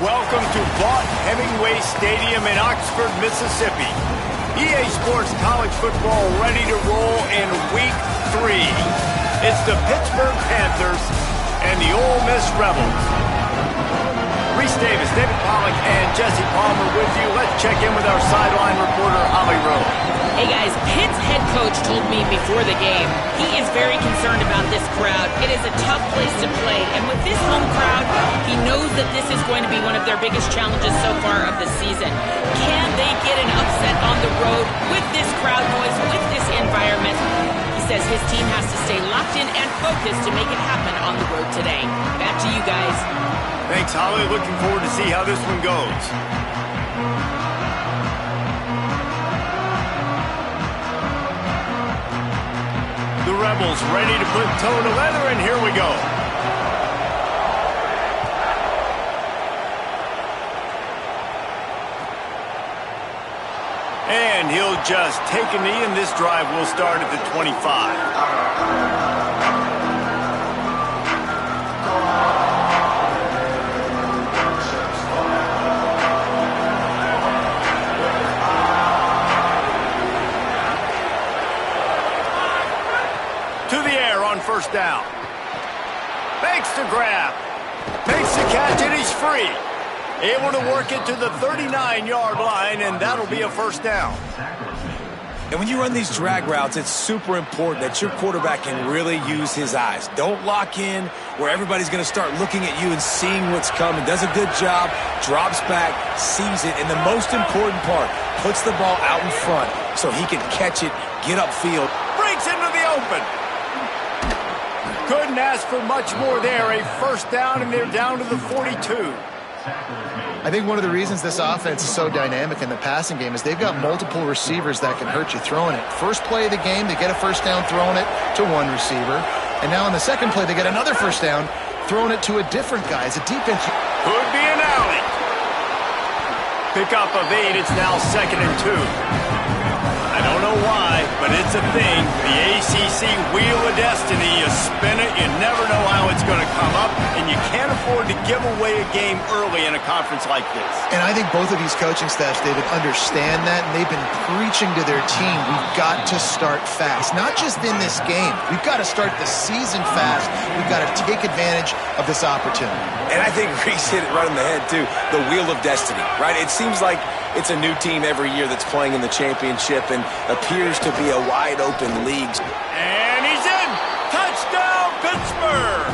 Welcome to Vaught Hemingway Stadium in Oxford, Mississippi. EA Sports College Football ready to roll in Week 3. It's the Pittsburgh Panthers and the Ole Miss Rebels. Reese Davis, David Pollack, and Jesse Palmer with you. Let's check in with our sideline reporter, Holly Rowe. Hey guys, Pitt's head coach told me before the game he is very concerned about this crowd. It is a tough place to play, and with this home crowd, he knows that this is going to be one of their biggest challenges so far of the season. Can they get an upset on the road with this crowd noise, with this environment? He says his team has to stay locked in and focused to make it happen on the road today. Back to you guys. Thanks, Holly. Looking forward to see how this one goes. The Rebels ready to put toe to leather, and here we go. And he'll just take a knee, and this drive will start at the 25. First down. Makes the grab. Makes the catch, and he's free. Able to work it to the 39-yard line, and that'll be a first down. And when you run these drag routes, it's super important that your quarterback can really use his eyes. Don't lock in where everybody's going to start looking at you and seeing what's coming. Does a good job, drops back, sees it, and the most important part, puts the ball out in front so he can catch it, get upfield. Breaks into the open. Couldn't ask for much more there. A first down, and they're down to the 42. I think one of the reasons this offense is so dynamic in the passing game is they've got multiple receivers that can hurt you throwing it. First play of the game, they get a first down throwing it to one receiver. And now in the second play, they get another first down throwing it to a different guy. It's a deep end. Could be an alley. Pickup of 8. It's now 2nd and 2. I don't know why, but it's a thing. The ACC Wheel of Destiny, you spin it, you never know how it's going to come up, and you can't afford to give away a game early in a conference like this. And I think both of these coaching staffs, David, understand that, and they've been preaching to their team, we've got to start fast. Not just in this game. We've got to start the season fast. We've got to take advantage of this opportunity. And I think Reese hit it right on the head, too. The Wheel of Destiny, right? It seems like it's a new team every year that's playing in the championship and appears to be a wide-open league. And he's in! Touchdown, Pittsburgh!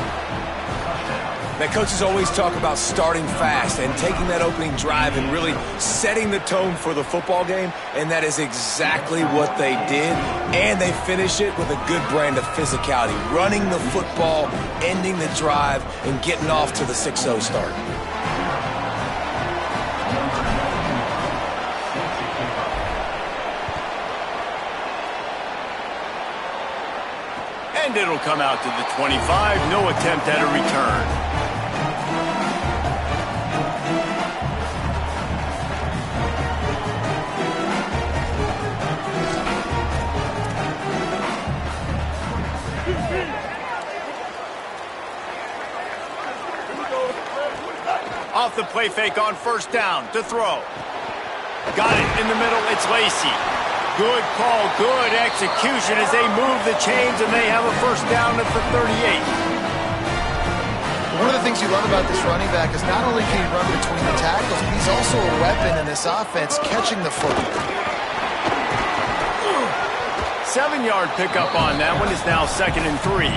Now, coaches always talk about starting fast and taking that opening drive and really setting the tone for the football game, and that is exactly what they did, and they finish it with a good brand of physicality, running the football, ending the drive, and getting off to the 6-0 start. And it'll come out to the 25. No attempt at a return. Off the play fake on first down to throw. Got it in the middle. It's Lacy. Good call, good execution as they move the chains, and they have a first down at the 38. One of the things you love about this running back is not only can he run between the tackles, but he's also a weapon in this offense, catching the football. 7-yard pickup on that one. Is now 2nd and 3.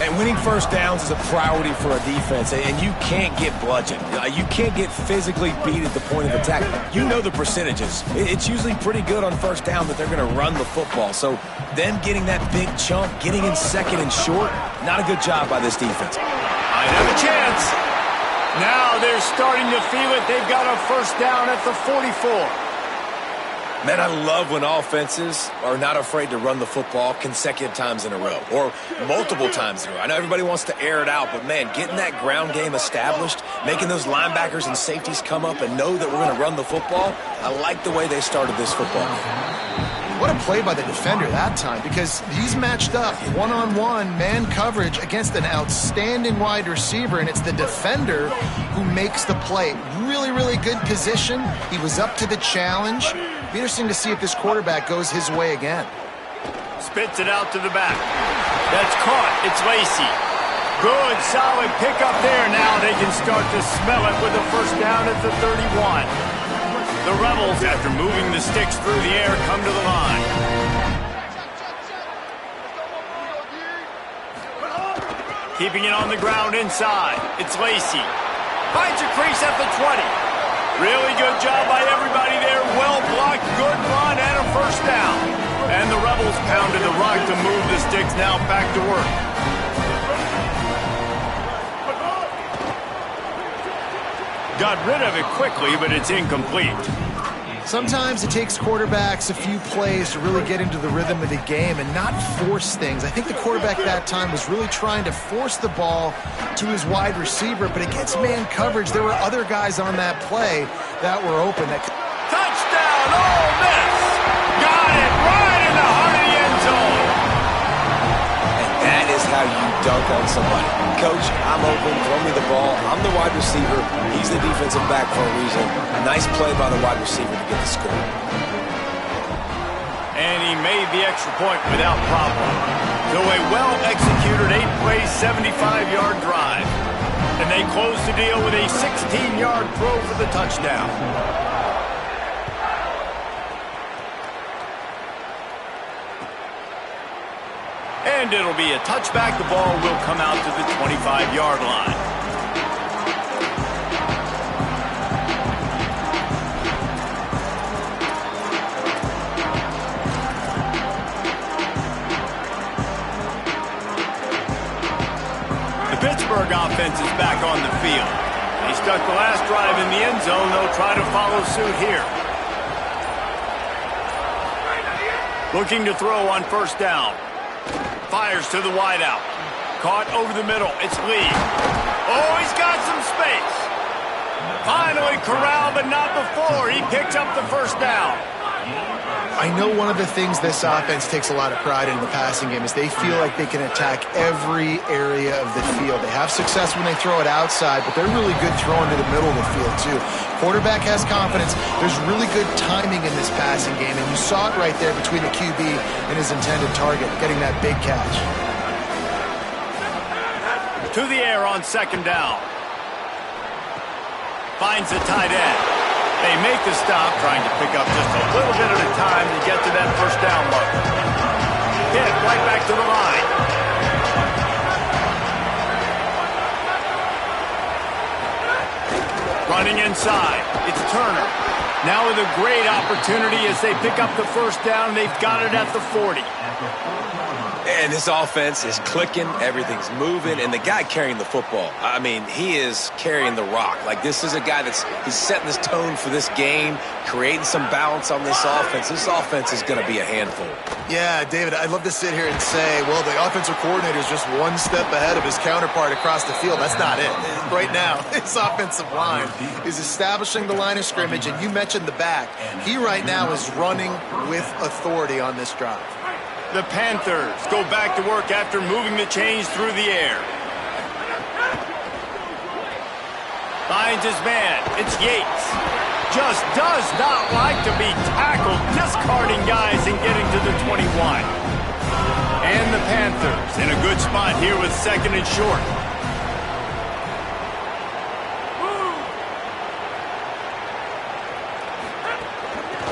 And winning first downs is a priority for a defense, and you can't get bludgeoned. You can't get physically beat at the point of attack. You know the percentages. It's usually pretty good on first down that they're going to run the football. So them getting that big chunk, getting in 2nd and short, not a good job by this defense. Might have a chance. Now they're starting to feel it. They've got a first down at the 44. Man, I love when offenses are not afraid to run the football consecutive times in a row or multiple times in a row. I know everybody wants to air it out, but, man, getting that ground game established, making those linebackers and safeties come up and know that we're going to run the football, I like the way they started this football. What a play by the defender that time, because he's matched up one-on-one man coverage against an outstanding wide receiver, and it's the defender who makes the play. Really, really good position. He was up to the challenge. Be interesting to see if this quarterback goes his way again. Spits it out to the back. That's caught. It's Lacy. Good, solid pickup there. Now they can start to smell it with a first down at the 31. The Rebels, after moving the sticks through the air, come to the line. Keeping it on the ground inside. It's Lacy. Finds a crease at the 20. Really good job by everybody there. Well blocked, good run, and a first down. And the Rebels pounded the rock to move the sticks. Now back to work. Got rid of it quickly, but it's incomplete. Sometimes it takes quarterbacks a few plays to really get into the rhythm of the game and not force things. I think the quarterback that time was really trying to force the ball to his wide receiver, but against man coverage, there were other guys on that play that were open. Touchdown, Ole Miss! Got it right in the heart of the end zone. And that is how you dunk on somebody. Coach, I'm open, throw me the ball. I'm the wide receiver. He's the defensive back for a reason. Nice play by the wide receiver to get the score. And he made the extra point without problem. So a well-executed 8-play, 75-yard drive. And they close the deal with a 16-yard throw for the touchdown. And it'll be a touchback. The ball will come out to the 25-yard line. The Pittsburgh offense is back on the field. They stuck the last drive in the end zone. They'll try to follow suit here. Looking to throw on first down. Fires to the wideout. Caught over the middle. It's Lee. Oh, he's got some space. Finally corralled, but not before. He picks up the first down. I know one of the things this offense takes a lot of pride in the passing game is they feel like they can attack every area of the field. They have success when they throw it outside, but they're really good throwing to the middle of the field too. Quarterback has confidence. There's really good timing in this passing game, and you saw it right there between the QB and his intended target, getting that big catch. To the air on second down. Finds the tight end. They make the stop, trying to pick up just a little bit at a time to get to that first down marker. Hit right back to the line. Running inside, it's Turner. Now with a great opportunity as they pick up the first down. They've got it at the 40. And this offense is clicking, everything's moving, and the guy carrying the football, I mean, he is carrying the rock. Like, this is a guy he's setting this tone for this game, creating some balance on this offense. This offense is going to be a handful. Yeah, David, I'd love to sit here and say, well, the offensive coordinator is just one step ahead of his counterpart across the field. That's not it. Right now, his offensive line is establishing the line of scrimmage, and you mentioned the back. He right now is running with authority on this drive. The Panthers go back to work after moving the chains through the air. Finds his man. It's Yates. Just does not like to be tackled, discarding guys and getting to the 21. And the Panthers in a good spot here with second and short.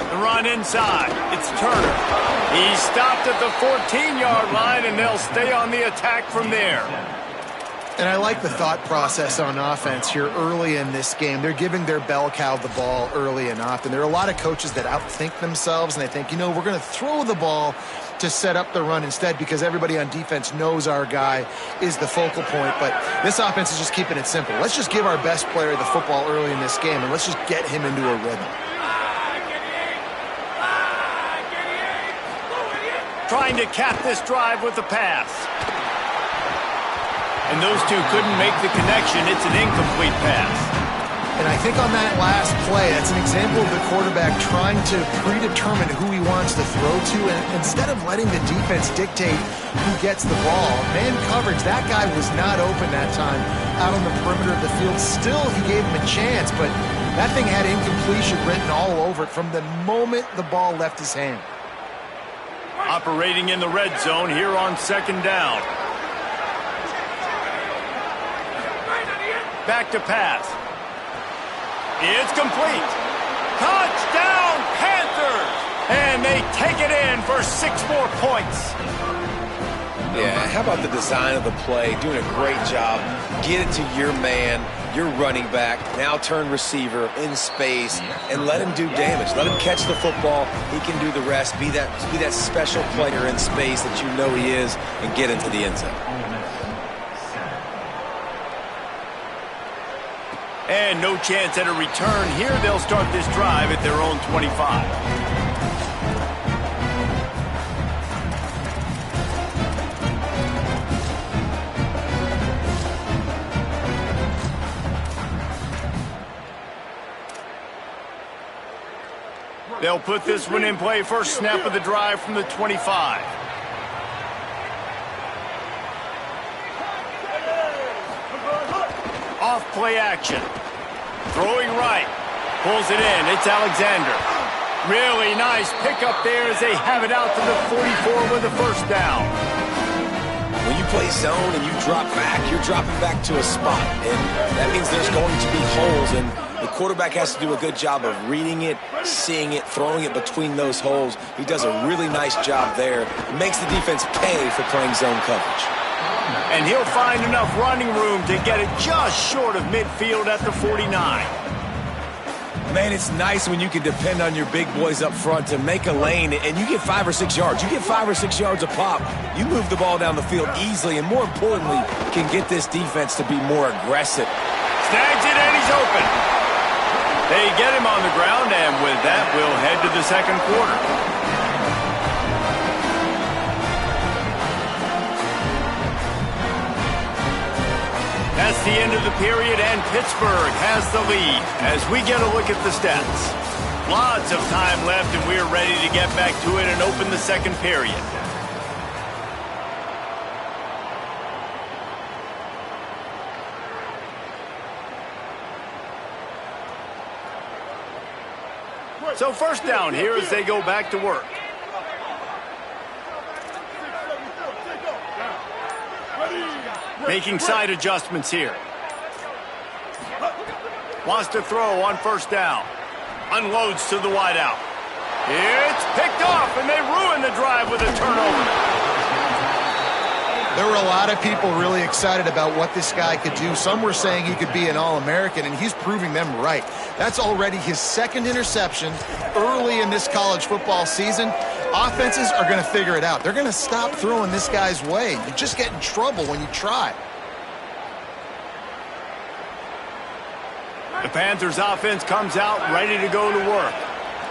The run inside. It's Turner. He stopped at the 14-yard line, and they'll stay on the attack from there. And I like the thought process on offense here early in this game. They're giving their bell cow the ball early and often. There are a lot of coaches that outthink themselves, and they think, you know, we're going to throw the ball to set up the run instead because everybody on defense knows our guy is the focal point. But this offense is just keeping it simple. Let's just give our best player the football early in this game, and let's just get him into a rhythm. Trying to cap this drive with the pass. And those two couldn't make the connection. It's an incomplete pass. And I think on that last play, that's an example of the quarterback trying to predetermine who he wants to throw to, and instead of letting the defense dictate who gets the ball. Man coverage, that guy was not open that time out on the perimeter of the field. Still, he gave him a chance, but that thing had incompletion written all over it from the moment the ball left his hand. Operating in the red zone here on second down. Back to pass. It's complete. Touchdown, Panthers! And they take it in for 6 more points. Yeah, how about the design of the play? Doing a great job. Get it to your man, your running back, now turn receiver in space, and let him do damage. Let him catch the football. He can do the rest. Be that special player in space that you know he is, and get into the end zone. And no chance at a return here. They'll start this drive at their own 25. They'll put this one in play. First snap of the drive from the 25. Off play action. Throwing right. Pulls it in. It's Alexander. Really nice pickup there as they have it out to the 44 with a first down. When you play zone and you drop back, you're dropping back to a spot. And that means there's going to be holes. And the quarterback has to do a good job of reading it, seeing it, throwing it between those holes. He does a really nice job there. It makes the defense pay for playing zone coverage. And he'll find enough running room to get it just short of midfield at the 49. Man, it's nice when you can depend on your big boys up front to make a lane, and you get 5 or 6 yards. You get 5 or 6 yards a pop. You move the ball down the field easily, and more importantly, can get this defense to be more aggressive. Snags it, and he's open. They get him on the ground, and with that, we'll head to the second quarter. That's the end of the period, and Pittsburgh has the lead as we get a look at the stats. Lots of time left, and we're ready to get back to it and open the second period. So first down here as they go back to work. Making side adjustments here. Wants to throw on first down. Unloads to the wideout. It's picked off, and they ruin the drive with a turnover. There were a lot of people really excited about what this guy could do. Some were saying he could be an All-American, and he's proving them right. That's already his second interception early in this college football season. Offenses are going to figure it out. They're going to stop throwing this guy's way. You just get in trouble when you try. The Panthers offense comes out ready to go to work.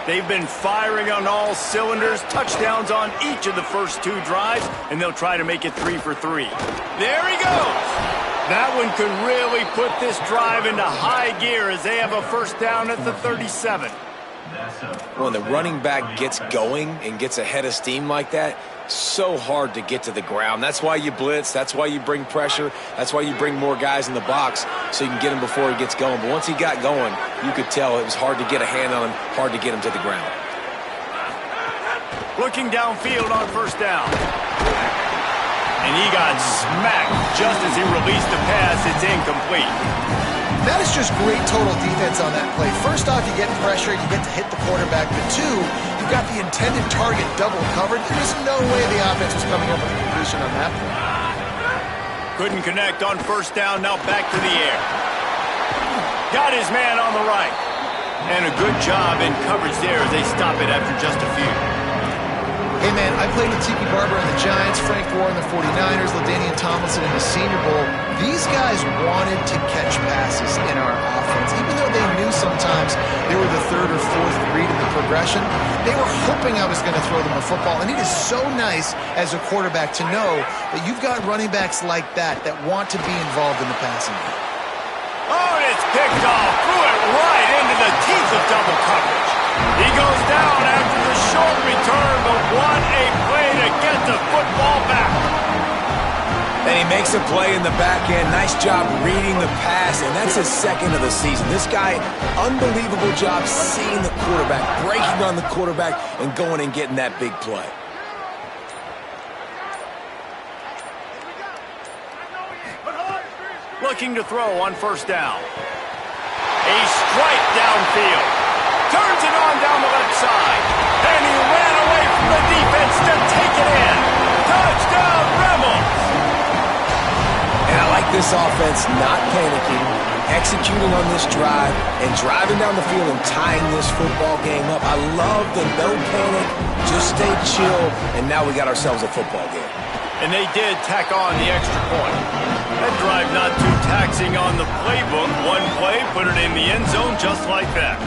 They've been firing on all cylinders, touchdowns on each of the first 2 drives, and they'll try to make it 3 for 3. There he goes. That one could really put this drive into high gear as they have a first down at the 37. When the running back gets going and gets ahead of steam like that, so hard to get to the ground. That's why you blitz. That's why you bring pressure. That's why you bring more guys in the box so you can get him before he gets going. But once he got going, you could tell it was hard to get a hand on him, hard to get him to the ground. Looking downfield on first down. And he got smacked just as he released the pass. It's incomplete. That is just great total defense on that play. First off, you get pressure, you get to hit the quarterback. But 2, you've got the intended target double covered. There was no way the offense was coming up with a completion on that play. Couldn't connect on first down, now back to the air. Got his man on the right. And a good job in coverage there as they stop it after just a few. Hey, man, I played with Tiki Barber and the Giants, Frank Gore and the 49ers, LaDainian Tomlinson in the Senior Bowl. These guys wanted to catch passes in our offense. Even though they knew sometimes they were the 3rd or 4th read in the progression, they were hoping I was going to throw them a football. And it is so nice as a quarterback to know that you've got running backs like that want to be involved in the passing game. Oh, and it's picked off. Threw it right into the teeth of double coverage. He goes down after the short return, but what a play to get the football back. And he makes a play in the back end. Nice job reading the pass, and that's his second of the season. This guy, unbelievable job seeing the quarterback, breaking on the quarterback, and going and getting that big play. Looking to throw on first down. A strike downfield. Turns it on down the left side. And he ran away from the defense to take it in. Touchdown, Rebels! And I like this offense not panicking, executing on this drive, and driving down the field and tying this football game up. I love the no panic, just stay chill, and now we got ourselves a football game. And they did tack on the extra point. That drive not too taxing on the playbook. One play, put it in the end zone just like that.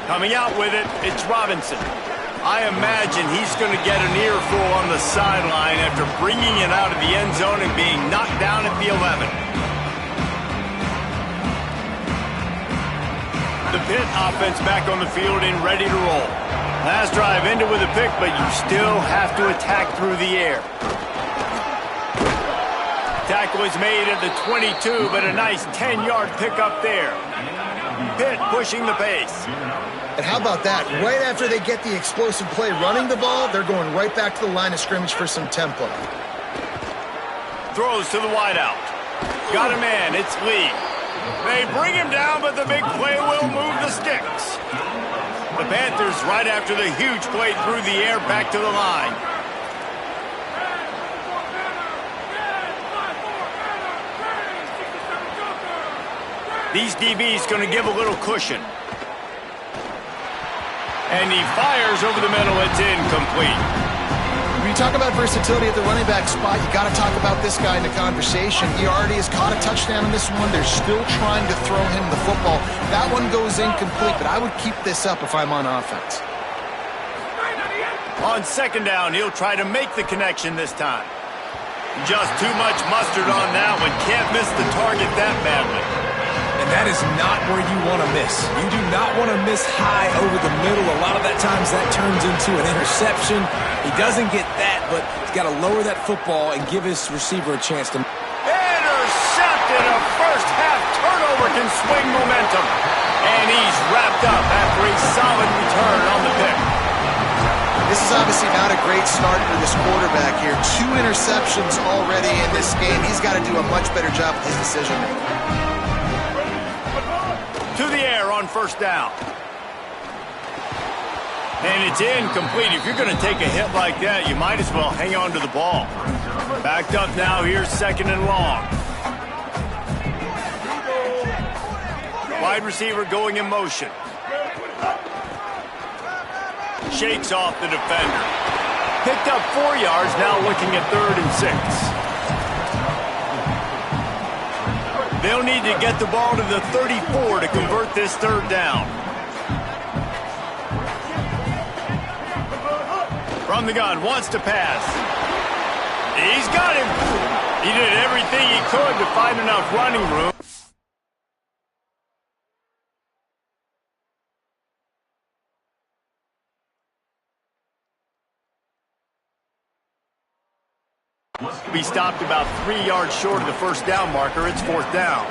Coming out with it, it's Robinson. I imagine he's going to get an earful on the sideline after bringing it out of the end zone and being knocked down at the 11. The Pitt offense back on the field and ready to roll. Last drive ended with a pick, but you still have to attack through the air. Tackle is made at the 22, but a nice 10-yard pickup there. Pitt pushing the pace. And how about that? Right after they get the explosive play running the ball, they're going right back to the line of scrimmage for some tempo. Throws to the wideout. Got a man, it's Lee. They bring him down, but the big play will move the sticks. The Panthers right after the huge play through the air back to the line. These DBs going to give a little cushion. And he fires over the middle. It's incomplete. When you talk about versatility at the running back spot, you got to talk about this guy in the conversation. He already has caught a touchdown in this one. They're still trying to throw him the football. That one goes incomplete, but I would keep this up if I'm on offense. On second down, he'll try to make the connection this time. Just too much mustard on that one. Can't miss the target that badly. And that is not where you want to miss. You do not want to miss high over the middle. A lot of that times that turns into an interception. He doesn't get that, but he's got to lower that football and give his receiver a chance to... Intercepted! A first-half turnover can swing momentum. And he's wrapped up after a solid return on the pick. This is obviously not a great start for this quarterback here. 2 interceptions already in this game. He's got to do a much better job with his decision-making. To the air on first down. And it's incomplete. If you're going to take a hit like that, you might as well hang on to the ball. Backed up now, here's second and long. Wide receiver going in motion. Shakes off the defender. Picked up 4 yards, now looking at 3rd and 6. They'll need to get the ball to the 34 to convert this 3rd down. From the gun, wants to pass. He's got him. He did everything he could to find enough running room. Be stopped about 3 yards short of the first down marker. It's 4th down.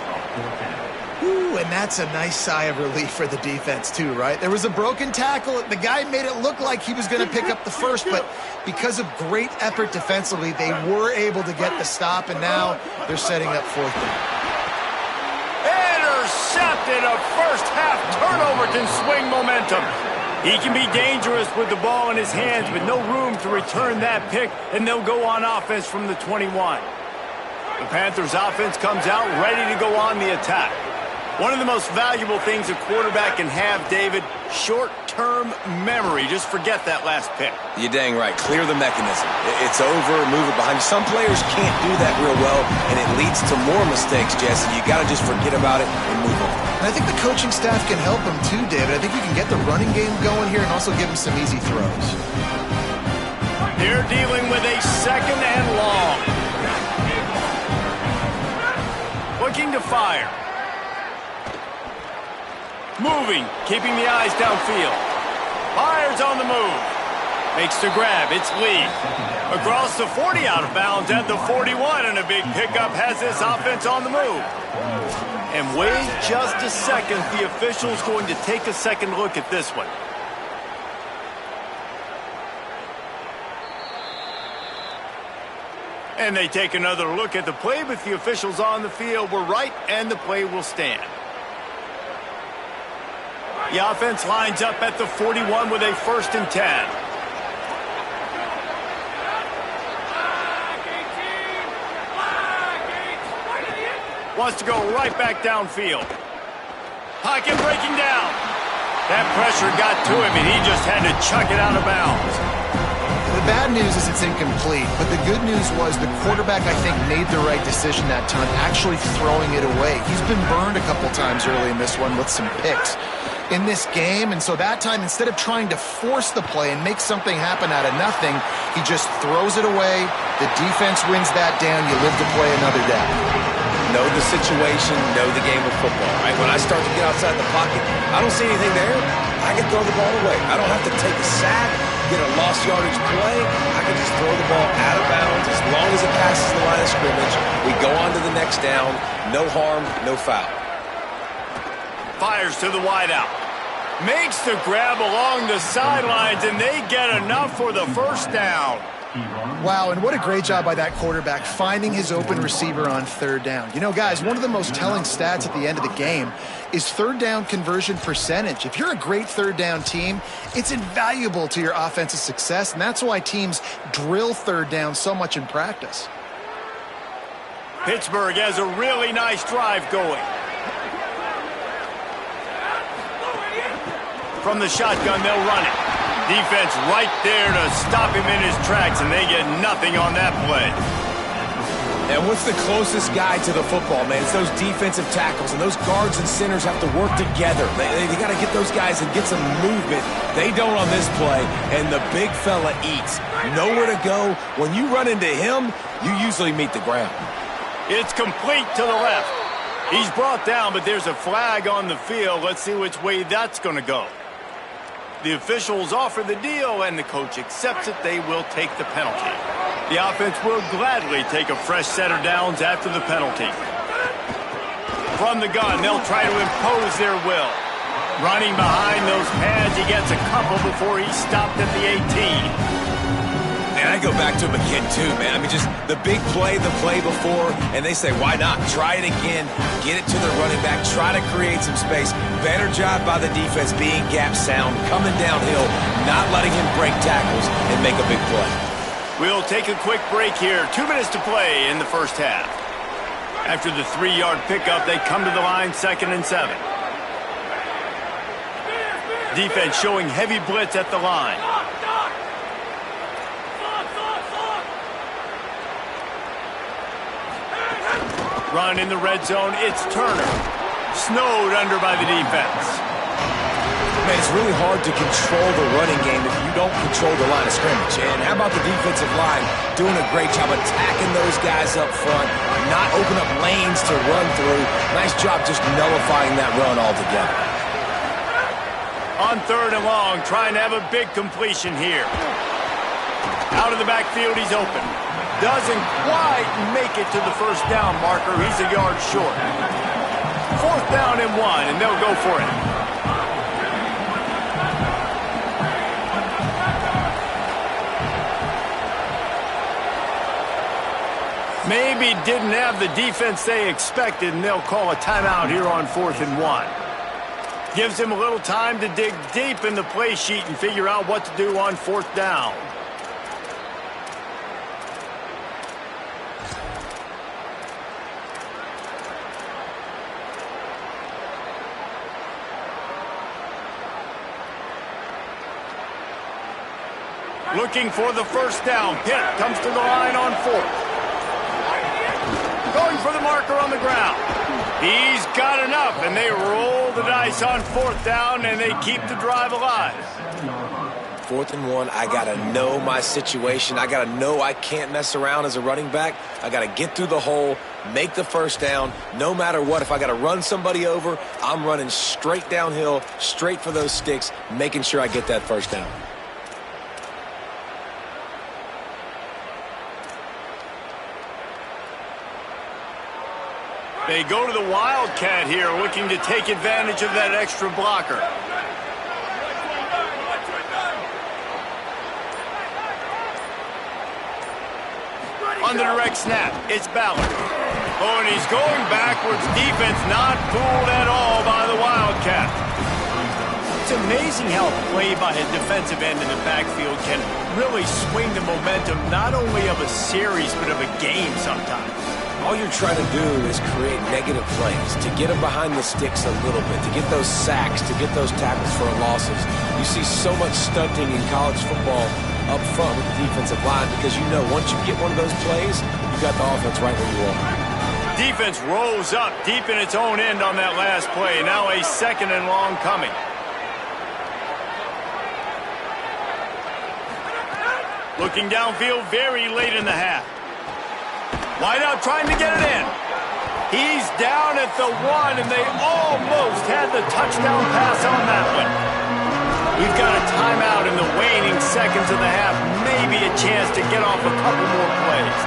Ooh, and that's a nice sigh of relief for the defense too, right? There was a broken tackle. The guy made it look like he was going to pick up the first, but because of great effort defensively, they were able to get the stop, and now they're setting up 4th down. Intercepted. A first-half turnover can swing momentum. He can be dangerous with the ball in his hands, but no room to return that pick, and they'll go on offense from the 21. The Panthers offense comes out ready to go on the attack. One of the most valuable things a quarterback can have, David, short-term memory. Just forget that last pick. You're dang right. Clear the mechanism. It's over, move it behind you. Some players can't do that real well, and it leads to more mistakes, Jesse. You got to just forget about it and move on. And I think the coaching staff can help him too, David. I think you can get the running game going here and also give him some easy throws. They're dealing with a second and long. Looking to fire. Moving, keeping the eyes downfield. Fires on the move. Makes the grab, it's Lee. Across the 40, out of bounds at the 41, and a big pickup has this offense on the move. And wait just a second, the official's going to take a second look at this one. And they take another look at the play with the officials on the field. We're right, and the play will stand. The offense lines up at the 41 with a 1st and 10. Wants to go right back downfield. Pocket breaking down. That pressure got to him, and he just had to chuck it out of bounds. The bad news is it's incomplete, but the good news was the quarterback, I think, made the right decision that time, actually throwing it away. He's been burned a couple times early in this one with some picks in this game, and so that time, instead of trying to force the play and make something happen out of nothing, he just throws it away. The defense wins that down. You live to play another down. Know the situation, know the game of football, right? When I start to get outside the pocket, I don't see anything there, I can throw the ball away. I don't have to take a sack, get a lost yardage play. I can just throw the ball out of bounds. As long as it passes the line of scrimmage, we go on to the next down. No harm, no foul. Fires to the wideout. Makes the grab along the sidelines, and they get enough for the 1st down. Wow, and what a great job by that quarterback finding his open receiver on 3rd down. You know, guys, one of the most telling stats at the end of the game is 3rd down conversion percentage. If you're a great 3rd down team, it's invaluable to your offensive success, and that's why teams drill 3rd down so much in practice. Pittsburgh has a really nice drive going. From the shotgun, they'll run it. Defense right there to stop him in his tracks, and they get nothing on that play. And what's the closest guy to the football, man? It's those defensive tackles, and those guards and centers have to work together. They got to get those guys and get some movement. They don't on this play, and the big fella eats. Nowhere to go. When you run into him, you usually meet the ground. It's complete to the left. He's brought down, but there's a flag on the field. Let's see which way that's going to go. The officials offer the deal, and the coach accepts it. They will take the penalty. The offense will gladly take a fresh set of downs after the penalty. From the gun, they'll try to impose their will. Running behind those pads, he gets a couple before he stopped at the 18. And I go back to him again, too, man. I mean, just the big play, the play before, and they say, why not? Try it again. Get it to the running back. Try to create some space. Better job by the defense being gap sound, coming downhill, not letting him break tackles and make a big play. We'll take a quick break here. 2 minutes to play in the 1st half. After the 3-yard pickup, they come to the line, 2nd and 7. Defense showing heavy blitz at the line. Run in the red zone, it's Turner. Snowed under by the defense. Man, it's really hard to control the running game if you don't control the line of scrimmage. And how about the defensive line doing a great job attacking those guys up front, not open up lanes to run through. Nice job just nullifying that run altogether. On 3rd and long, trying to have a big completion here. Out of the backfield, he's open. Doesn't quite make it to the 1st down marker. He's a yard short. 4th down and 1, and they'll go for it. Maybe didn't have the defense they expected, and they'll call a timeout here on 4th and 1. Gives him a little time to dig deep in the play sheet and figure out what to do on 4th down. Looking for the first down. Pitt comes to the line on 4th. Going for the marker on the ground. He's got enough, and they roll the dice on 4th down, and they keep the drive alive. 4th and 1, I got to know my situation. I got to know I can't mess around as a running back. I got to get through the hole, make the first down, no matter what. If I got to run somebody over, I'm running straight downhill, straight for those sticks, making sure I get that first down. They go to the Wildcat here, looking to take advantage of that extra blocker. On the direct snap, it's Ballard. Oh, and he's going backwards. Defense not fooled at all by the Wildcat. It's amazing how a play by a defensive end in the backfield can really swing the momentum not only of a series, but of a game sometimes. All you're trying to do is create negative plays, to get them behind the sticks a little bit, to get those sacks, to get those tackles for losses. You see so much stunting in college football up front with the defensive line because you know once you get one of those plays, you got the offense right where you want. Defense rolls up deep in its own end on that last play. Now a 2nd and long coming. Looking downfield very late in the half. Wideout trying to get it in. He's down at the 1, and they almost had the touchdown pass on that one. We've got a timeout in the waning seconds of the half. Maybe a chance to get off a couple more plays.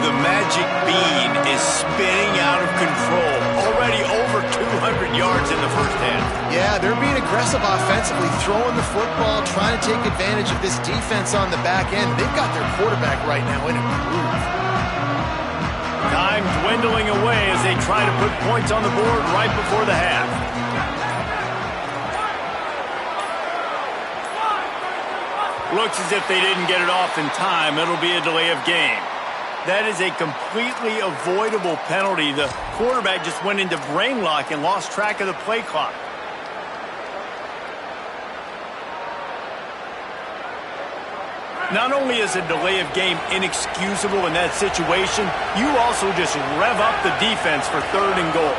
The magic bean is spinning out of control. Already over 200 yards in the first half. Yeah, they're being aggressive offensively, throwing the football, trying to take advantage of this defense on the back end. They've got their quarterback right now in a groove. Time dwindling away as they try to put points on the board right before the half. Looks as if they didn't get it off in time. It'll be a delay of game. That is a completely avoidable penalty. The quarterback just went into brain lock and lost track of the play clock. Not only is a delay of game inexcusable in that situation, you also just rev up the defense for 3rd and goal.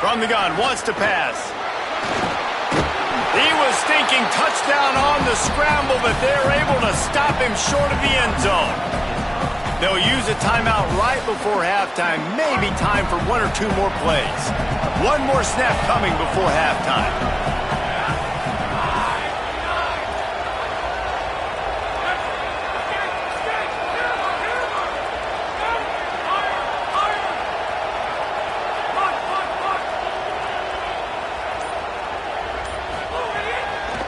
From the gun, wants to pass. He was thinking touchdown on the scramble, but they're able to stop him short of the end zone. They'll use a timeout right before halftime. Maybe time for 1 or 2 more plays. One more snap coming before halftime.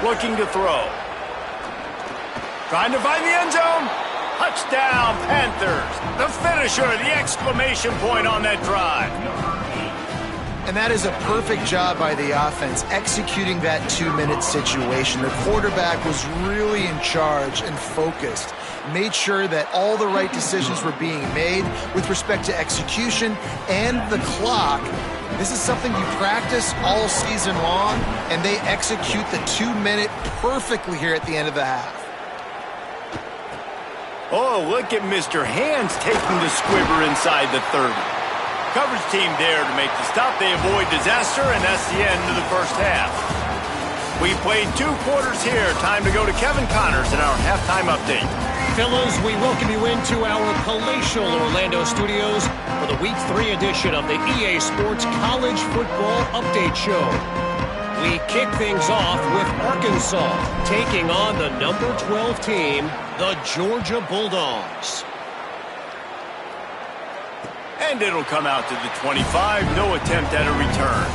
Looking to throw. Trying to find the end zone. Touchdown, Panthers. The finisher, the exclamation point on that drive. And that is a perfect job by the offense, executing that 2-minute situation. The quarterback was really in charge and focused. Made sure that all the right decisions were being made with respect to execution and the clock. This is something you practice all season long, and they execute the 2-minute perfectly here at the end of the half. Oh, look at Mr. Hands taking the squibber inside the 30. Coverage team there to make the stop. They avoid disaster, and that's the end of the first half. We played 2 quarters here. Time to go to Kevin Connors in our halftime update. Fellas, we welcome you into our palatial Orlando studios for the Week 3 edition of the EA Sports College Football Update Show. We kick things off with Arkansas taking on the number 12 team, the Georgia Bulldogs. And it'll come out to the 25. No attempt at a return.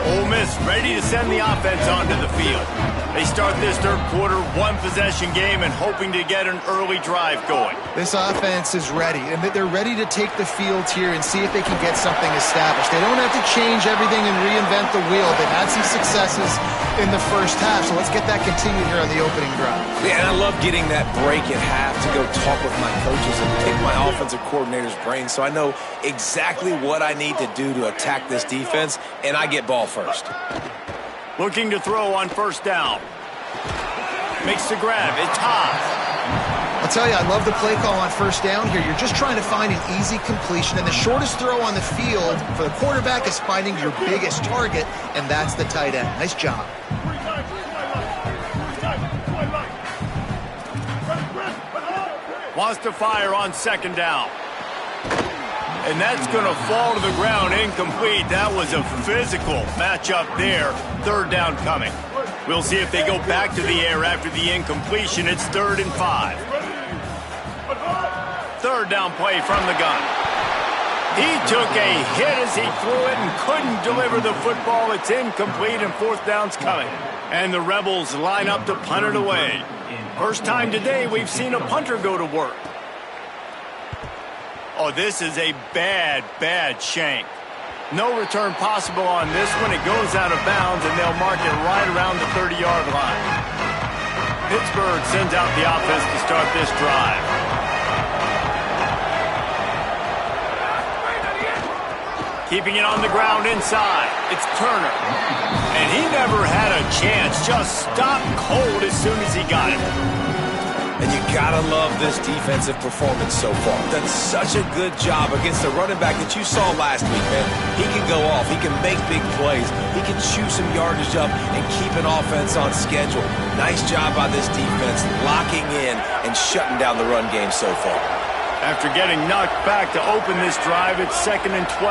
Ole Miss ready to send the offense onto the field. They start this third quarter, one-possession game, and hoping to get an early drive going. This offense is ready, and they're ready to take the field here and see if they can get something established. They don't have to change everything and reinvent the wheel. They've had some successes in the first half, so let's get that continued here on the opening drive. Yeah, and I love getting that break at half to go talk with my coaches and pick my offensive coordinator's brain so I know exactly what I need to do to attack this defense, and I get ball first. Looking to throw on first down. Makes the grab. It's Haas. I'll tell you, I love the play call on first down here. You're just trying to find an easy completion, and the shortest throw on the field for the quarterback is finding your biggest target, and that's the tight end. Nice job. Wants to fire on second down. And that's going to fall to the ground incomplete. That was a physical matchup there. Third down coming. We'll see if they go back to the air after the incompletion. It's 3rd and 5. Third down play from the gun. He took a hit as he threw it and couldn't deliver the football. It's incomplete and fourth down's coming. And the Rebels line up to punt it away. First time today we've seen a punter go to work. Oh, this is a bad, bad shank. No return possible on this one. It goes out of bounds, and they'll mark it right around the 30-yard line. Pittsburgh sends out the offense to start this drive. Keeping it on the ground inside. It's Turner. And he never had a chance. Just stopped cold as soon as he got it. And you gotta love this defensive performance so far. Done such a good job against the running back that you saw last week, man. He can go off. He can make big plays. He can chew some yardage up and keep an offense on schedule. Nice job by this defense locking in and shutting down the run game so far. After getting knocked back to open this drive, it's 2nd and 12.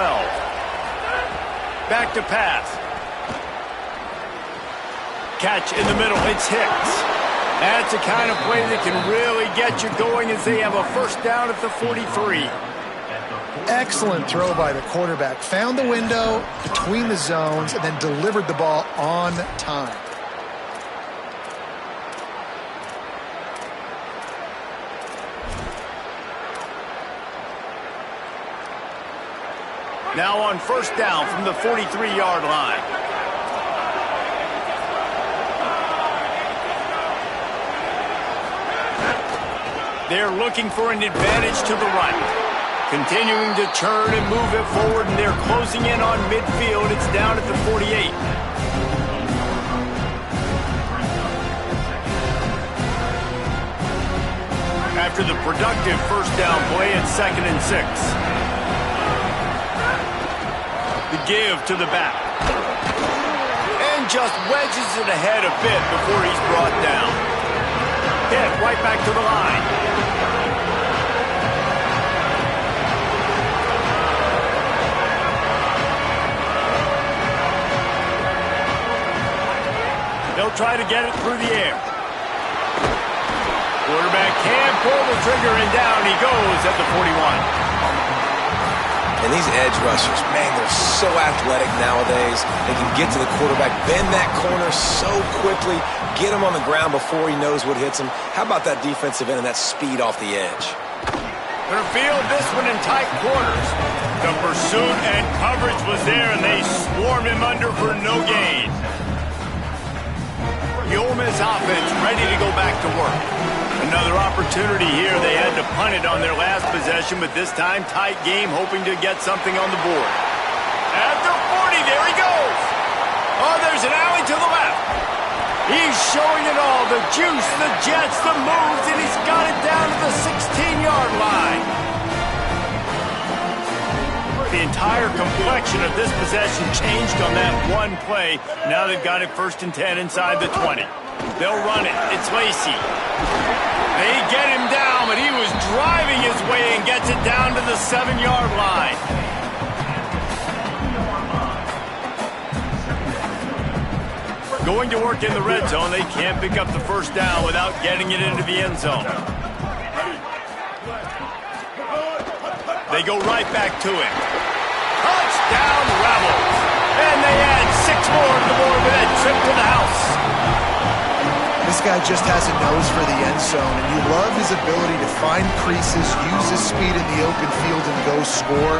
Back to pass. Catch in the middle. It's Hicks. That's the kind of play that can really get you going as they have a first down at the 43. Excellent throw by the quarterback. Found the window between the zones and then delivered the ball on time. Now on first down from the 43-yard line. They're looking for an advantage to the right. Continuing to turn and move it forward, and they're closing in on midfield. It's down at the 48. After the productive first down play, it's 2nd and 6. The give to the back. And just wedges it ahead a bit before he's brought down. Hit right back to the line. They'll try to get it through the air. Quarterback can't pull the trigger, and down he goes at the 41. And these edge rushers, man, they're so athletic nowadays. They can get to the quarterback, bend that corner so quickly, get him on the ground before he knows what hits him. How about that defensive end and that speed off the edge? They'll field this one in tight quarters. The pursuit and coverage was there, and they swarmed him under for no gain. The Ole Miss offense ready to go back to work. Another opportunity here. They had to punt it on their last possession, but this time tight game, hoping to get something on the board. At the 40, there he goes. Oh, there's an alley to the left. He's showing it all, the juice, the jets, the moves, and he's got it down to the 16-yard line. The entire complexion of this possession changed on that one play. Now they've got it 1st and 10 inside the 20. They'll run it. It's Lacey. They get him down, but he was driving his way and gets it down to the 7-yard line. Going to work in the red zone. They can't pick up the first down without getting it into the end zone. They go right back to him. Touchdown, Rebels. And they add 6 more to the board with that trip to the house. guy just has a nose for the end zone, and you love his ability to find creases, use his speed in the open field, and go score.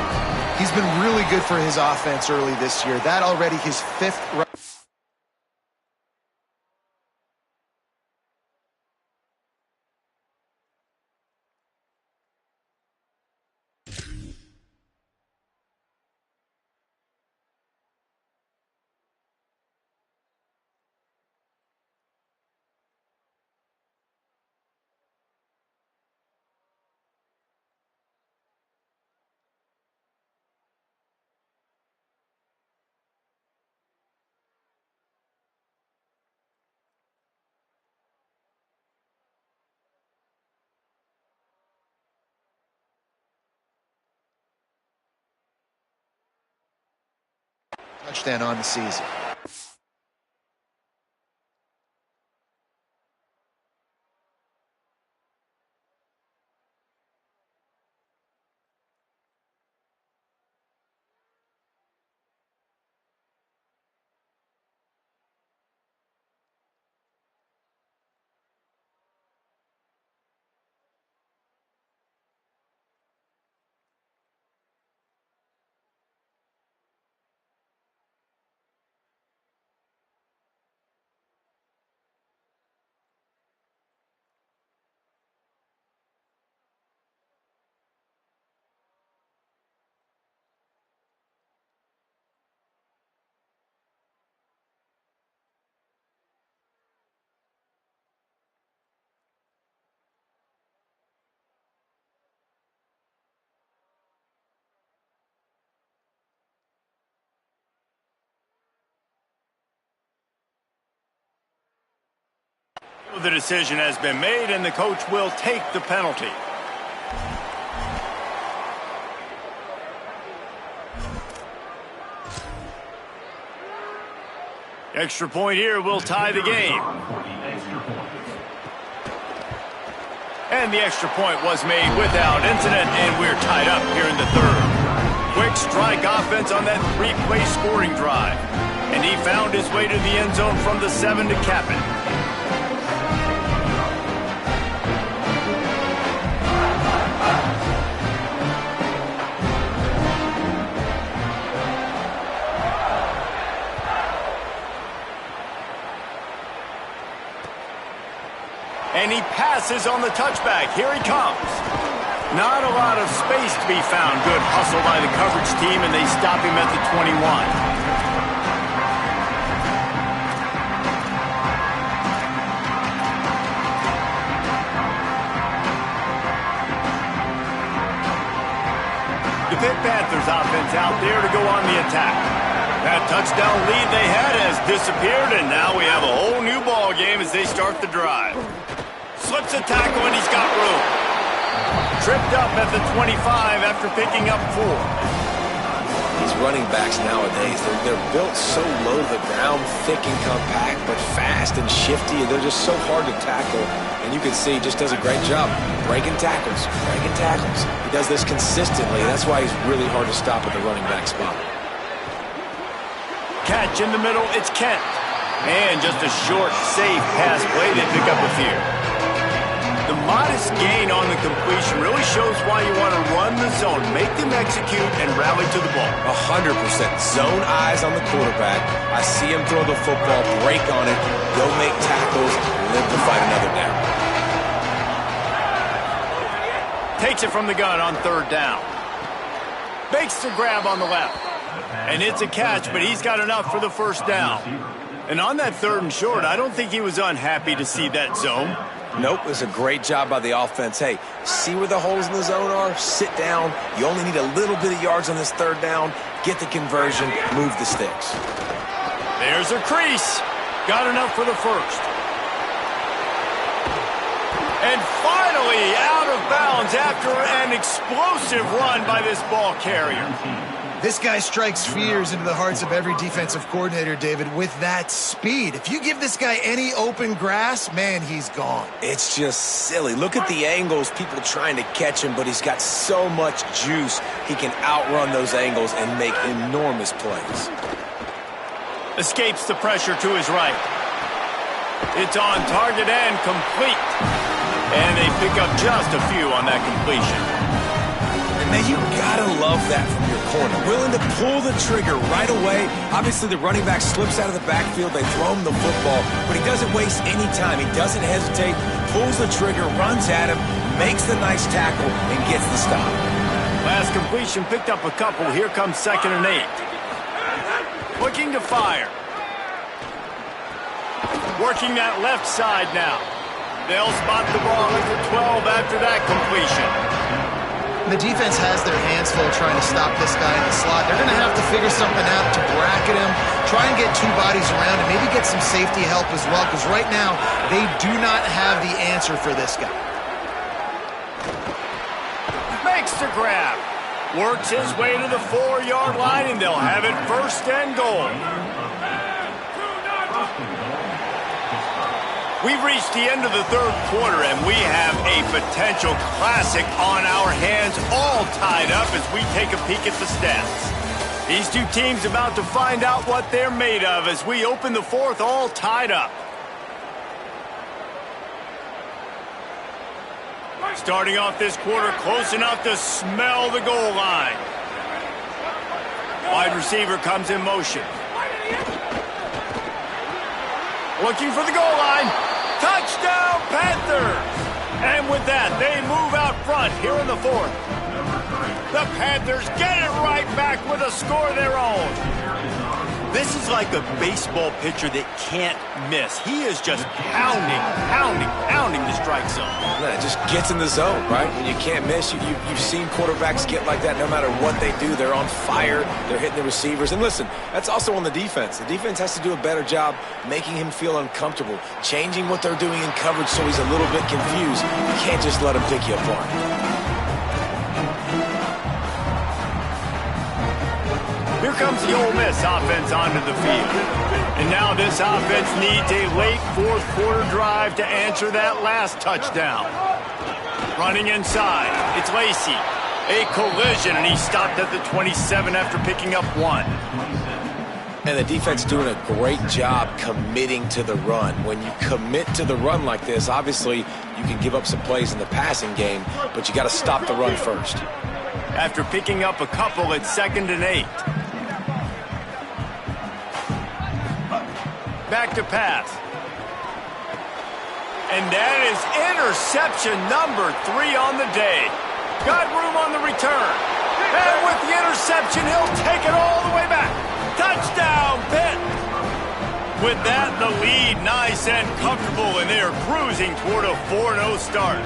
He's been really good for his offense early this year. That already his 5th. Touchdown on the season. The decision has been made, and the coach will take the penalty. Extra point here will tie the game. And the extra point was made without incident, and we're tied up here in the 3rd. Quick strike offense on that 3-play scoring drive. And he found his way to the end zone from the 7 to cap it. And he passes on the touchback. Here he comes. Not a lot of space to be found. Good hustle by the coverage team, and they stop him at the 21. The Pitt Panthers offense out there to go on the attack. That touchdown lead they had has disappeared, and now we have a whole new ball game as they start the drive. Slips a tackle, and he's got room. Tripped up at the 25 after picking up 4. These running backs nowadays, they're built so low to the ground, thick and compact, but fast and shifty, and they're just so hard to tackle. And you can see he just does a great job breaking tackles, breaking tackles. He does this consistently. That's why he's really hard to stop at the running back spot. Catch in the middle, it's Kent. And just a short, safe pass play, they pick up a few. The modest gain on the completion really shows why you want to run the zone, make them execute, and rally to the ball. 100%. Zone eyes on the quarterback. I see him throw the football, break on it, go make tackles, live to fight another down. Takes it from the gun on 3rd down. Makes the grab on the left. And it's a catch, but he's got enough for the 1st down. And on that 3rd and short, I don't think he was unhappy to see that zone. Nope, it was a great job by the offense. Hey, see where the holes in the zone are? Sit down. You only need a little bit of yards on this 3rd down. Get the conversion. Move the sticks. There's a crease. Got enough for the 1st. And finally out of bounds after an explosive run by this ball carrier. This guy strikes fears into the hearts of every defensive coordinator, David, with that speed. If you give this guy any open grass, man, he's gone. It's just silly. Look at the angles, people trying to catch him, but he's got so much juice. He can outrun those angles and make enormous plays. Escapes the pressure to his right. It's on target and complete. And they pick up just a few on that completion. And man, you gotta love that from your corner. Willing to pull the trigger right away. Obviously, the running back slips out of the backfield. They throw him the football, but he doesn't waste any time. He doesn't hesitate, pulls the trigger, runs at him, makes the nice tackle, and gets the stop. Last completion picked up a couple. Here comes 2nd and 8. Looking to fire. Working that left side now. They'll spot the ball at the 12 after that completion. The defense has their hands full trying to stop this guy in the slot. They're going to have to figure something out to bracket him, try and get 2 bodies around him, maybe get some safety help as well, because right now they do not have the answer for this guy. Makes the grab. Works his way to the 4-yard line, and they'll have it 1st and goal. We've reached the end of the 3rd quarter, and we have a potential classic on our hands, all tied up as we take a peek at the stats. These two teams about to find out what they're made of as we open the 4th, all tied up. Starting off this quarter, close enough to smell the goal line. Wide receiver comes in motion. Looking for the goal line. Touchdown, Panthers! And with that, they move out front here in the 4th. The Panthers get it right back with a score of their own. This is like a baseball pitcher that can't miss. He is just pounding the strike zone. Yeah, it just gets in the zone, right? When you can't miss, you've seen quarterbacks get like that no matter what they do. They're on fire. They're hitting the receivers. And listen, that's also on the defense. The defense has to do a better job making him feel uncomfortable, changing what they're doing in coverage so he's a little bit confused. You can't just let him pick you apart. Here comes the Ole Miss offense onto the field. And now this offense needs a late 4th quarter drive to answer that last touchdown. Running inside, it's Lacey. A collision, and he stopped at the 27 after picking up 1. And the defense doing a great job committing to the run. When you commit to the run like this, obviously you can give up some plays in the passing game, but you got to stop the run first. After picking up a couple, it's 2nd and 8. Back to pass. And that is interception number 3 on the day. Got room on the return. And with the interception, he'll take it all the way back. Touchdown, Pitt! With that, the lead nice and comfortable, and they are cruising toward a 4-0 start.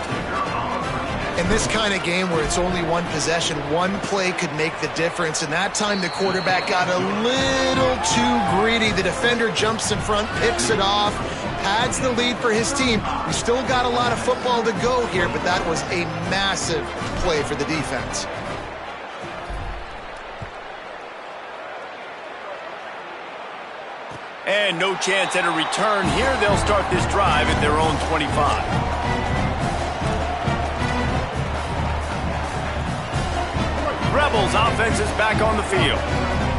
In this kind of game where it's only 1 possession, 1 play could make the difference. And that time the quarterback got a little too greedy. The defender jumps in front, picks it off, pads the lead for his team. We still got a lot of football to go here, but that was a massive play for the defense. And no chance at a return here. They'll start this drive at their own 25. Rebels offense is back on the field.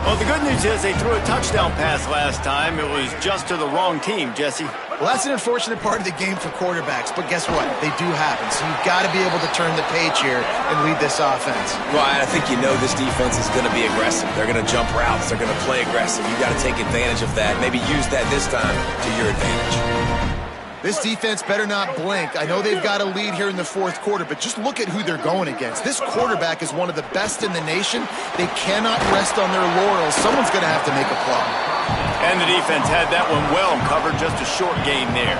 Well, the good news is they threw a touchdown pass last time. It was just to the wrong team, Jesse. Well, that's an unfortunate part of the game for quarterbacks, but guess what? They do happen. So you've got to be able to turn the page here and lead this offense. Well, I think you know this defense is going to be aggressive. They're going to jump routes. They're going to play aggressive. You've got to take advantage of that. Maybe use that this time to your advantage. This defense better not blink. I know they've got a lead here in the 4th quarter, but just look at who they're going against. This quarterback is one of the best in the nation. They cannot rest on their laurels. Someone's going to have to make a play. And the defense had that one well covered. Just a short gain there.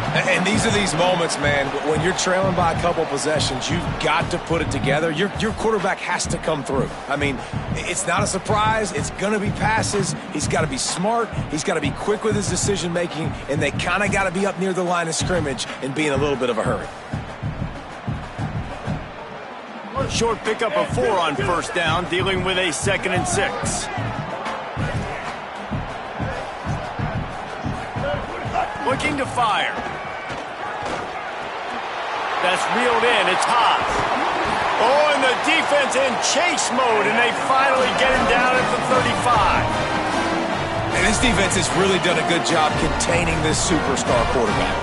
And these are these moments, man, when you're trailing by a couple possessions, you've got to put it together. Your quarterback has to come through. I mean, it's not a surprise. It's going to be passes. He's got to be smart. He's got to be quick with his decision-making, and they kind of got to be up near the line of scrimmage and be in a little bit of a hurry. Short pickup of 4 on 1st down, dealing with a 2nd and 6. Looking to fire. That's reeled in. It's hot. Oh, and the defense in chase mode, and they finally get him down at the 35. And this defense has really done a good job containing this superstar quarterback.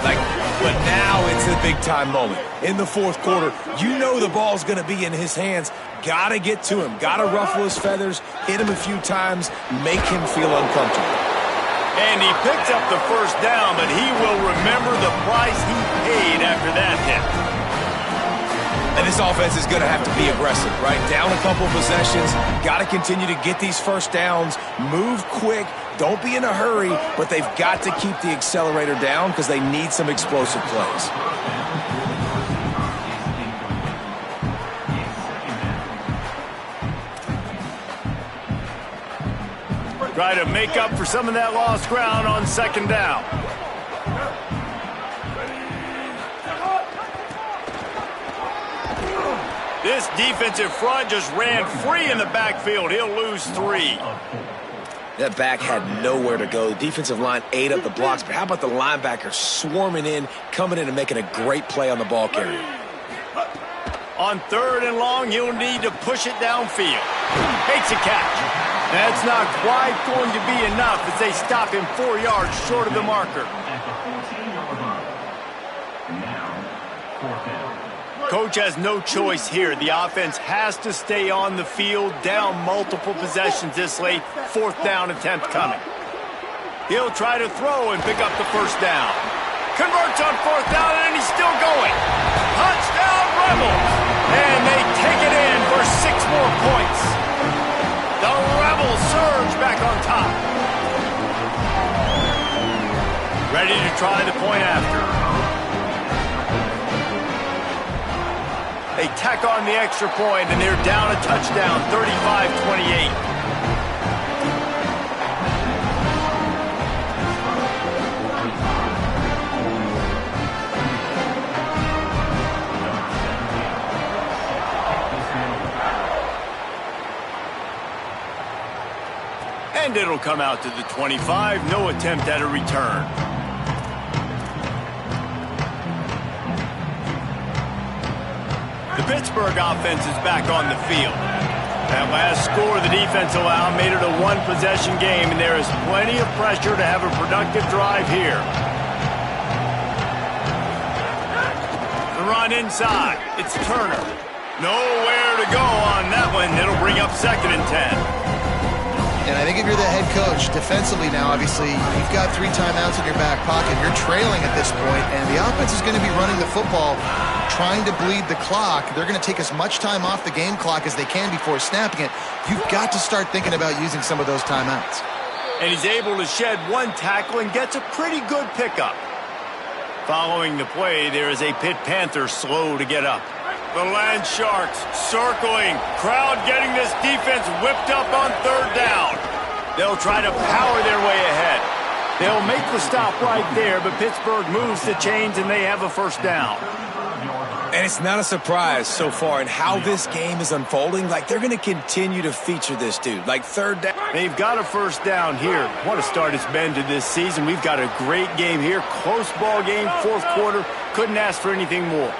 But now it's a big-time moment. In the fourth quarter, you know the ball's going to be in his hands. Got to get to him. Got to ruffle his feathers, hit him a few times, make him feel uncomfortable. And he picked up the first down, but he will remember the price he paid after that hit. And this offense is going to have to be aggressive, right? Down a couple possessions, got to continue to get these first downs, move quick, don't be in a hurry, but they've got to keep the accelerator down because they need some explosive plays. Try to make up for some of that lost ground on second down. This defensive front just ran free in the backfield. He'll lose 3. That back had nowhere to go. The defensive line ate up the blocks, but how about the linebacker swarming in, coming in and making a great play on the ball carrier? On 3rd and long, he'll need to push it downfield. Makes a catch. That's not quite going to be enough as they stop him 4 yards short of the marker. Coach has no choice here. The offense has to stay on the field, down multiple possessions this late. 4th down attempt coming. He'll try to throw and pick up the first down. Converts on 4th down, and he's still going. Touchdown, Rebels! And they take it in for 6 more points. The Rebels surge back on top. Ready to try the point after. They tack on the extra point, and they're down a touchdown, 35-28. And it'll come out to the 25, no attempt at a return. The Pittsburgh offense is back on the field. That last score the defense allowed made it a 1-possession game, and there is plenty of pressure to have a productive drive here. The run inside. It's Turner. Nowhere to go on that one. It'll bring up 2nd and 10. And I think if you're the head coach, defensively now, obviously, you've got 3 timeouts in your back pocket. You're trailing at this point, and the offense is going to be running the football, trying to bleed the clock. They're going to take as much time off the game clock as they can before snapping it. You've got to start thinking about using some of those timeouts. And he's able to shed 1 tackle and gets a pretty good pickup. Following the play, there is a Pitt Panther slow to get up. The Land Sharks circling. Crowd getting this defense whipped up on 3rd down. They'll try to power their way ahead. They'll make the stop right there, but Pittsburgh moves the chains and they have a first down. And it's not a surprise so far in how this game is unfolding. Like, they're going to continue to feature this dude. Like, 3rd down. They've got a first down here. What a start it's been to this season. We've got a great game here. Close ball game, 4th quarter. Couldn't ask for anything more.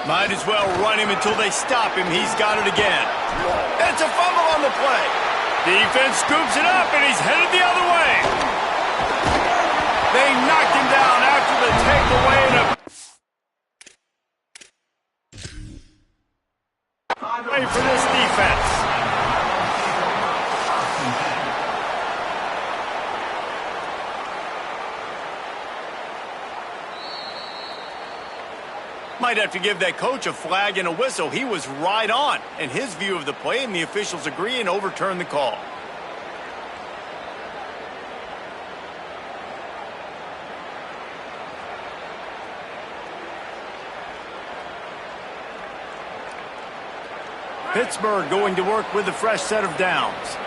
Might as well run him until they stop him. He's got it again. It's a fumble on the play. Defense scoops it up, and he's headed the other way. They knocked him down after the takeaway. Wait for this defense. Might have to give that coach a flag and a whistle. He was right on in his view of the play, and the officials agree and overturn the call. Pittsburgh going to work with a fresh set of downs.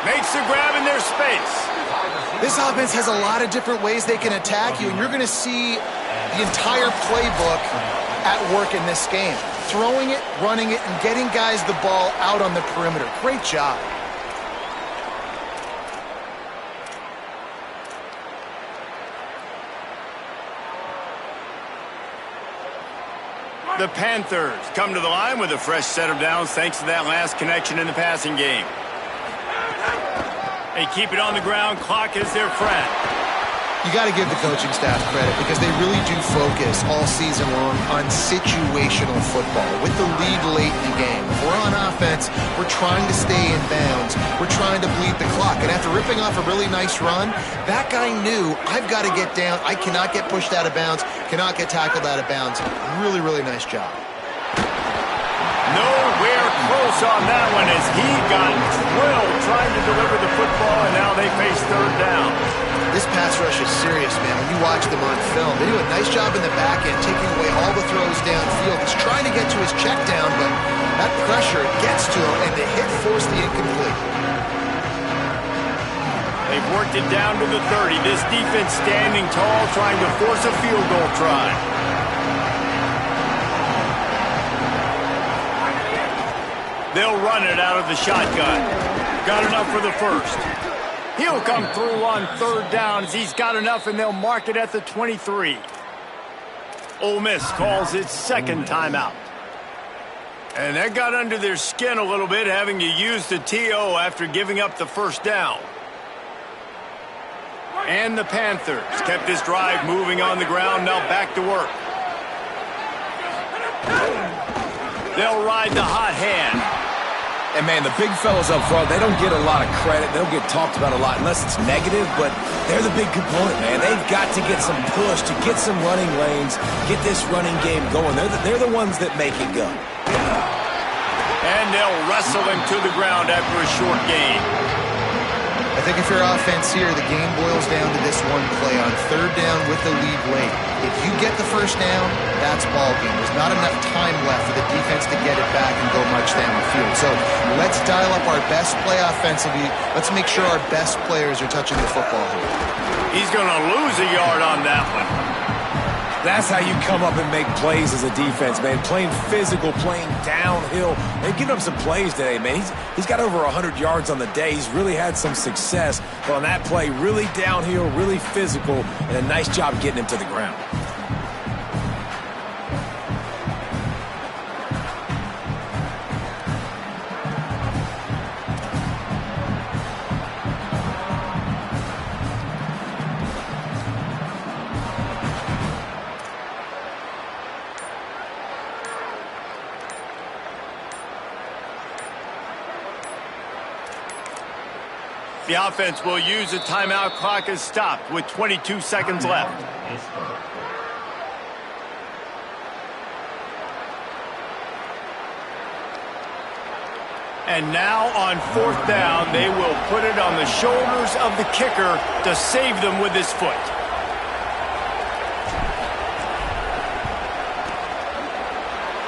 Makes the grab in their space. This offense has a lot of different ways they can attack you, and you're going to see the entire playbook at work in this game. Throwing it, running it, and getting guys the ball out on the perimeter. Great job. The Panthers come to the line with a fresh set of downs thanks to that last connection in the passing game. They keep it on the ground. Clock is their friend. You got to give the coaching staff credit because they really do focus all season long on situational football with the lead late in the game. If we're on offense, we're trying to stay in bounds. We're trying to bleed the clock. And after ripping off a really nice run, that guy knew, I've got to get down. I cannot get pushed out of bounds, cannot get tackled out of bounds. Really, really nice job. Nowhere close on that one as he got drilled trying to deliver the football, and now they face third down. This pass rush is serious, man. When you watch them on film, they do a nice job in the back end, taking away all the throws downfield. He's trying to get to his check down, but that pressure gets to him, and the hit forced the incomplete. They've worked it down to the 30. This defense standing tall, trying to force a field goal try. They'll run it out of the shotgun. Got enough for the first. He'll come through on third down as he's got enough, and they'll mark it at the 23. Ole Miss calls its second timeout. And that got under their skin a little bit, having to use the TO after giving up the first down. And the Panthers kept this drive moving on the ground, now back to work. They'll ride the hot hand. And, man, the big fellas up front, they don't get a lot of credit. They don't get talked about a lot unless it's negative, but they're the big component, man. They've got to get some push, to get some running lanes, get this running game going. They're the ones that make it go. And they'll wrestle him to the ground after a short gain. I think if you're offense here, the game boils down to this one play on third down with the lead late. If you get the first down, that's ball game. There's not enough time left for the defense to get it back and go much down the field. So let's dial up our best play offensively. Let's make sure our best players are touching the football here. He's going to lose a yard on that one. That's how you come up and make plays as a defense, man. Playing physical, playing downhill. They've given up some plays today, man. He's got over 100 yards on the day. He's really had some success. But on that play, really downhill, really physical, and a nice job getting him to the ground. The offense will use a timeout. Clock is stopped with 22 seconds left. And now on fourth down, they will put it on the shoulders of the kicker to save them with his foot.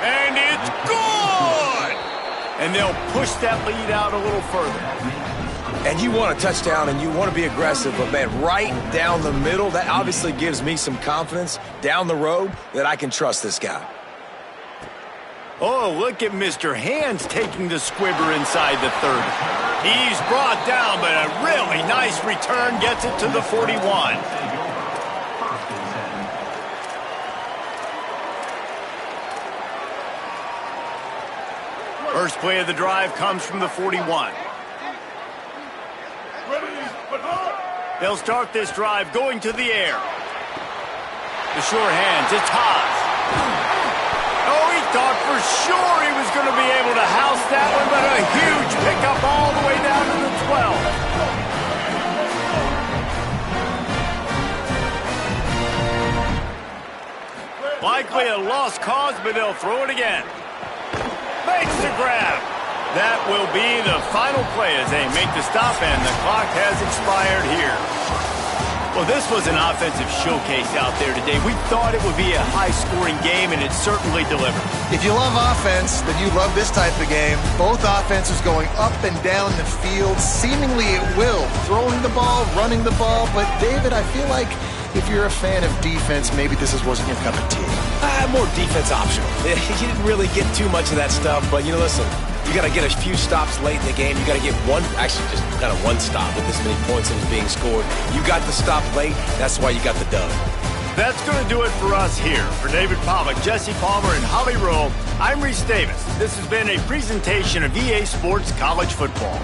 And it's good! And they'll push that lead out a little further. And you want a touchdown and you want to be aggressive, but, man, right down the middle, that obviously gives me some confidence down the road that I can trust this guy. Oh, look at Mr. Hands taking the squibber inside the 30. He's brought down, but a really nice return gets it to the 41. First play of the drive comes from the 41. They'll start this drive going to the air. The short hands, it's Haas. Oh, he thought for sure he was going to be able to house that one, but a huge pickup all the way down to the 12. Likely a lost cause, but they'll throw it again. Makes the grab. That will be the final play as they make the stop, and the clock has expired here. Well, this was an offensive showcase out there today. We thought it would be a high-scoring game, and it certainly delivered. If you love offense, then you love this type of game. Both offenses going up and down the field, seemingly at will, throwing the ball, running the ball. But, David, I feel like if you're a fan of defense, maybe this wasn't your cup of tea. More defense optional. You didn't really get too much of that stuff, but, listen, you got to get a few stops late in the game. You got to get actually just kind of one stop with this many points that was being scored. You got the stop late. That's why you got the dub. That's going to do it for us here. For David Pollack, Jesse Palmer, and Holly Rowe, I'm Reese Davis. This has been a presentation of EA Sports College Football.